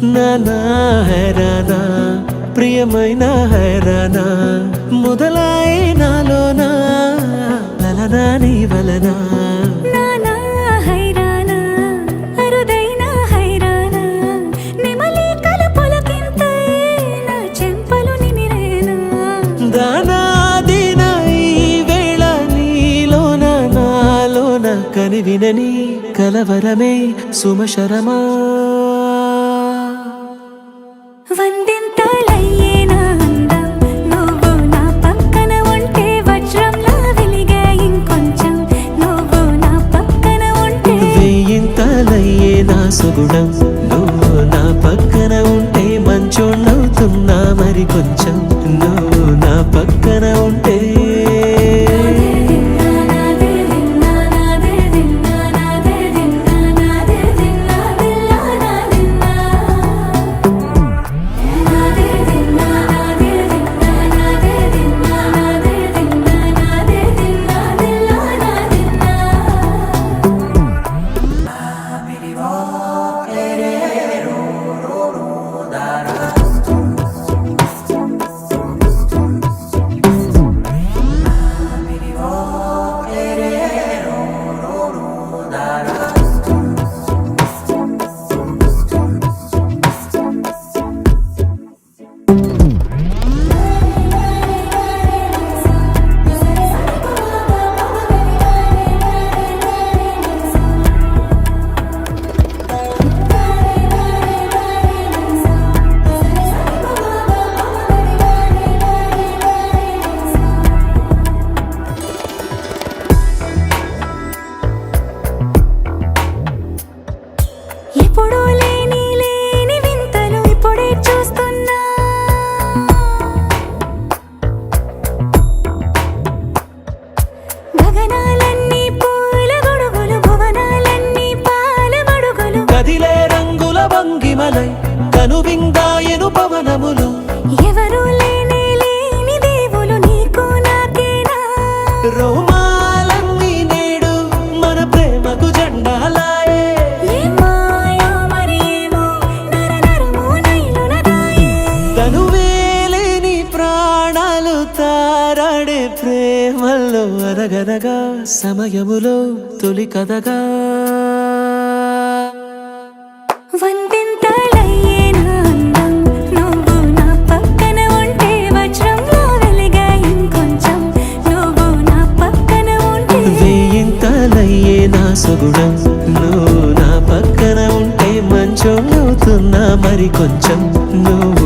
నానా హైరానా ప్రియమైన హైరానా మొదలాయి నాలోనా లలనా నీ వలనా నానా హైరానా అరుదైన హైరానా నిమలి కలుపులకింతై నా చెంపలు నిమిరేనా దానా దినా ఈ వేళ నీలోన నాలోన కనివినని కలవరమే సుమశరమా వందింతలయ్యే నా అందం నువ్వు నా పక్కన ఉంటే వజ్రంలా వెలిగే ఇంకొంచెం నువ్వు నా పక్కన ఉంటే వేయింతలయ్యే నా సుగుణం నువ్వు నా పక్కన ఉంటే మంచోణ్ణవుతున్నా మరి కొంచెం నువ్వు నా పక్కన ఉంటే ఎప్పుడూ లేని వింతలు ఇప్పుడే చూస్తున్నా గగనాలన్నీ పూల గొడుగులు భువనాలన్నీ పాల మడుగులు కదిలే రంగుల భంగిమలై కనువిందాయను పవనములు ఎవరూ లేని దేవులు నీకు నాకేనా రోమాలన్నీ నేడు మన ప్రేమకు జెండాలాయే మాయో మరేమో నరనరమో నైలునదాయే తనువేలేని ప్రాణాలు తారాడే ప్రేమల్లో అనగనగా సమయములో తొలి కథగా వందింతలయ్యే నా అందం నువ్వు నా పక్కన ఉంటే వజ్రంలా వెలిగే ఇంకొంచెం నువ్వు నా పక్కన ఉంటే వేయింతలయ్యే నా సుగుణం నువ్వు నా పక్కన ఉంటే మంచోణ్ణవుతున్నా మరి కొంచెం నువ్వు